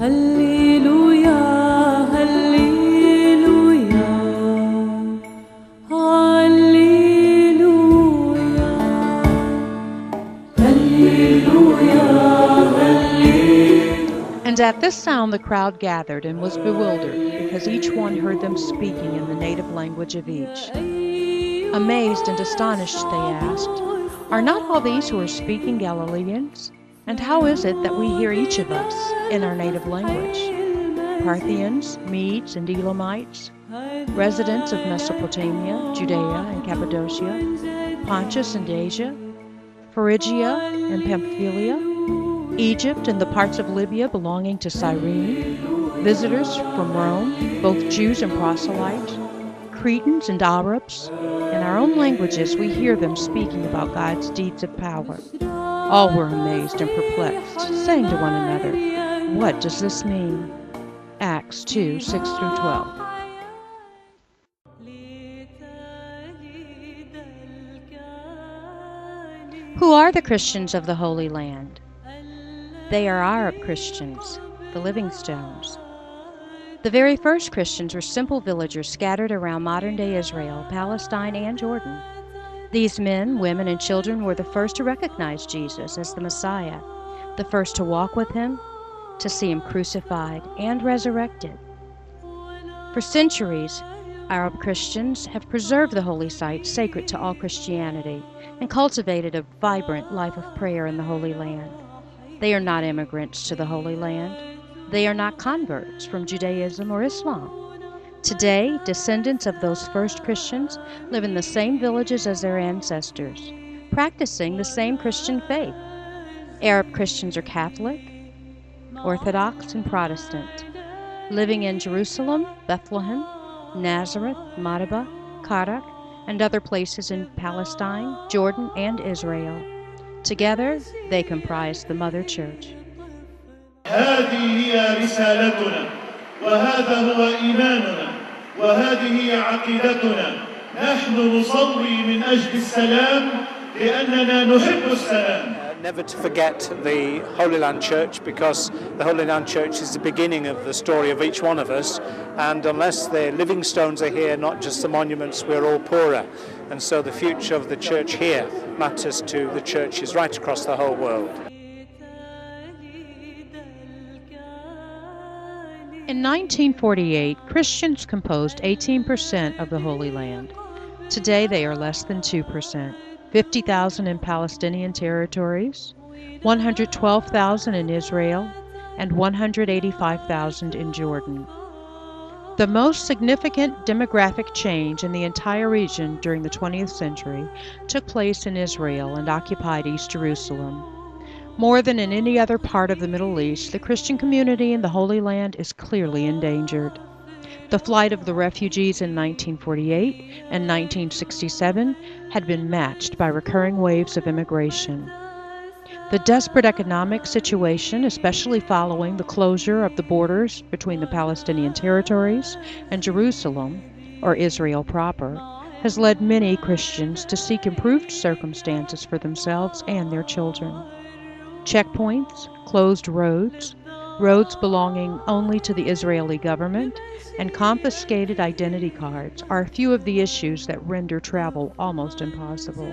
هللويا هللويا هللويا هللويا هللويا. And at this sound the crowd gathered and was bewildered, because each one heard them speaking in the native language of each. Amazed and astonished, they asked, "Are not all these who are speaking Galileans? And how is it that we hear each of us in our native language? Parthians, Medes, and Elamites, residents of Mesopotamia, Judea and Cappadocia, Pontus and Asia, Phrygia and Pamphylia, Egypt and the parts of Libya belonging to Cyrene, visitors from Rome, both Jews and proselytes, Cretans and Arabs. In our own languages we hear them speaking about God's deeds of power." All were amazed and perplexed, saying to one another, "What does this mean?" Acts 2, 6-12. Who are the Christians of the Holy Land? They are Arab Christians, the living stones. The very first Christians were simple villagers scattered around modern-day Israel, Palestine, and Jordan. These men, women, and children were the first to recognize Jesus as the Messiah, the first to walk with him, to see him crucified and resurrected. For centuries, Arab Christians have preserved the holy sites sacred to all Christianity and cultivated a vibrant life of prayer in the Holy Land. They are not immigrants to the Holy Land. They are not converts from Judaism or Islam. Today, descendants of those first Christians live in the same villages as their ancestors, practicing the same Christian faith. Arab Christians are Catholic, Orthodox, and Protestant, living in Jerusalem, Bethlehem, Nazareth, Madaba, Karak, and other places in Palestine, Jordan, and Israel. Together, they comprise the Mother Church. هذه هي رسالتنا وهذا هو إيماننا وهذه هي عقيدتنا. نحن نصلي من أجل السلام لأننا نحب السلام. Never to forget the Holy Land Church, because the Holy Land Church is the beginning of the story of each one of us, and unless the living stones are here, not just the monuments, we're all poorer. And so the future of the church here matters to the churches right across the whole world. In 1948, Christians composed 18% of the Holy Land. Today they are less than 2%. 50,000 in Palestinian territories, 112,000 in Israel, and 185,000 in Jordan. The most significant demographic change in the entire region during the 20th century took place in Israel and occupied East Jerusalem. More than in any other part of the Middle East, the Christian community in the Holy Land is clearly endangered. The flight of the refugees in 1948 and 1967 had been matched by recurring waves of immigration. The desperate economic situation, especially following the closure of the borders between the Palestinian territories and Jerusalem, or Israel proper, has led many Christians to seek improved circumstances for themselves and their children. Checkpoints, closed roads, roads belonging only to the Israeli government, and confiscated identity cards are a few of the issues that render travel almost impossible.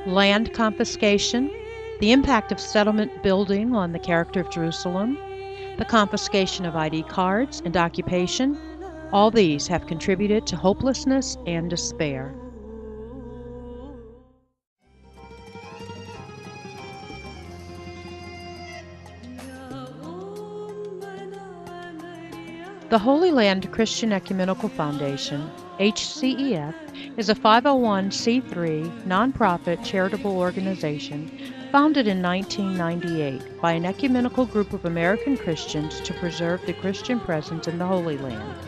Land confiscation, the impact of settlement building on the character of Jerusalem, the confiscation of ID cards, and occupation, all these have contributed to hopelessness and despair. The Holy Land Christian Ecumenical Foundation, HCEF, is a 501c3 nonprofit charitable organization founded in 1998 by an ecumenical group of American Christians to preserve the Christian presence in the Holy Land.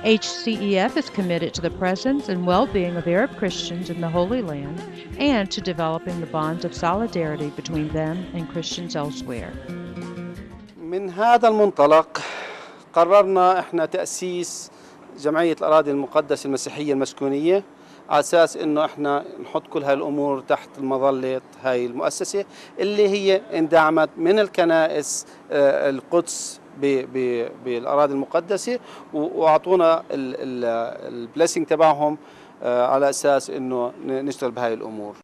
HCEF is committed to the presence and well-being of Arab Christians in the Holy Land and to developing the bonds of solidarity between them and Christians elsewhere. من هذا المنطلق قررنا احنا تأسيس جمعية الأراضي المقدسة المسيحية المسكونية على أساس إنه إحنا نحط كل هاي الأمور تحت المظلة هاي المؤسسة اللي هي اندعمت من الكنائس القدس بالأراضي المقدسة، وأعطونا البليسنج تبعهم على أساس إنه نشتغل بهاي الأمور.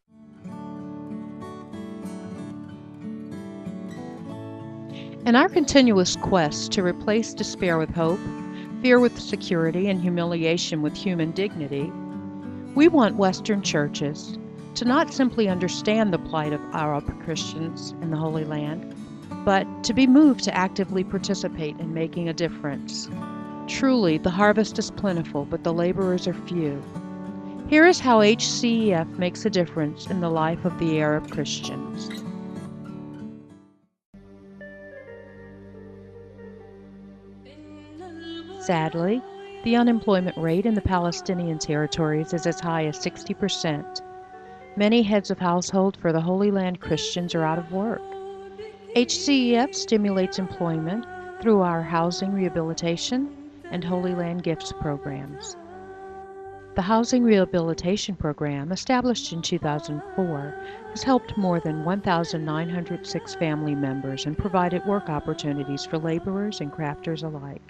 In our continuous quest to replace despair with hope, fear with security, and humiliation with human dignity, we want Western churches to not simply understand the plight of Arab Christians in the Holy Land, but to be moved to actively participate in making a difference. Truly, the harvest is plentiful, but the laborers are few. Here is how HCEF makes a difference in the life of the Arab Christians. Sadly, the unemployment rate in the Palestinian territories is as high as 60%. Many heads of household for the Holy Land Christians are out of work. HCEF stimulates employment through our housing rehabilitation and Holy Land Gifts programs. The Housing Rehabilitation Program, established in 2004, has helped more than 1,906 family members and provided work opportunities for laborers and crafters alike.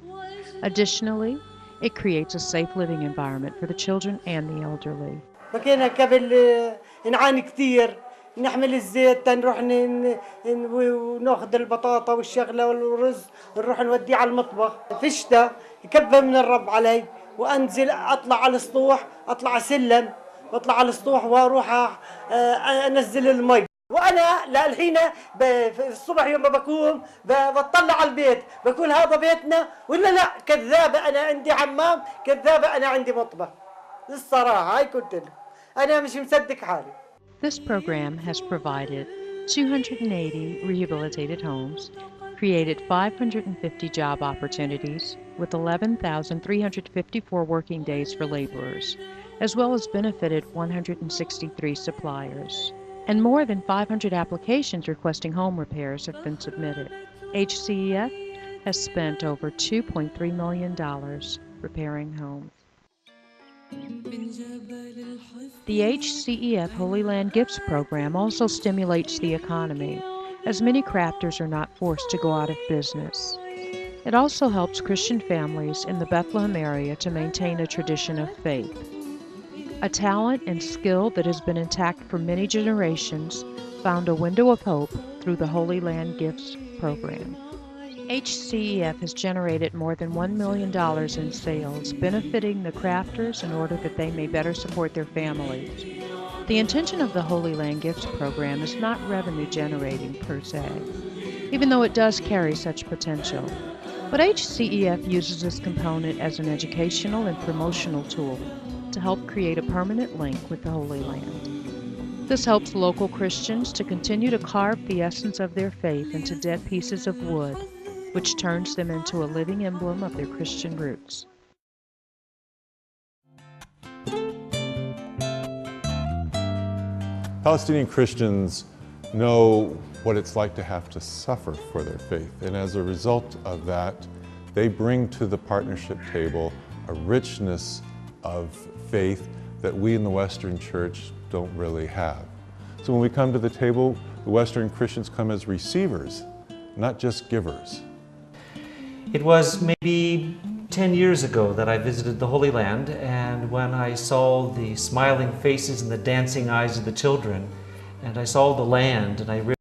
Additionally, it creates a safe living environment for the children and the elderly. فكنا قبل نعاني كثير، نحمل الزيت نروح وناخذ البطاطا والشغله والرز ونروح نوديه على المطبخ. في الشتاء يكبر من الرب علي وانزل اطلع على السطوح، اطلع على سلم واطلع على السطوح واروح انزل المي. وانا للحين الصبح يوم ما بقوم بطلع على البيت بقول هذا بيتنا ولا لا؟ كذابه، انا عندي حمام، كذابه انا عندي مطبخ. الصراحه هاي كنت انا مش مصدق حالي. This program has provided 280 rehabilitated homes, created 550 job opportunities with 11,354 working days for laborers, as well as benefited 163 suppliers. And more than 500 applications requesting home repairs have been submitted. HCEF has spent over $2.3 million repairing homes. The HCEF Holy Land Gifts program also stimulates the economy, as many crafters are not forced to go out of business. It also helps Christian families in the Bethlehem area to maintain a tradition of faith. A talent and skill that has been intact for many generations found a window of hope through the Holy Land Gifts program. HCEF has generated more than $1 million in sales, benefiting the crafters in order that they may better support their families. The intention of the Holy Land Gifts program is not revenue generating per se, even though it does carry such potential. But HCEF uses this component as an educational and promotional tool to help create a permanent link with the Holy Land. This helps local Christians to continue to carve the essence of their faith into dead pieces of wood, which turns them into a living emblem of their Christian roots. Palestinian Christians know what it's like to have to suffer for their faith, and as a result of that, they bring to the partnership table a richness of faith that we in the Western Church don't really have. So when we come to the table, the Western Christians come as receivers, not just givers. It was maybe 10 years ago that I visited the Holy Land, and when I saw the smiling faces and the dancing eyes of the children, and I saw the land, and I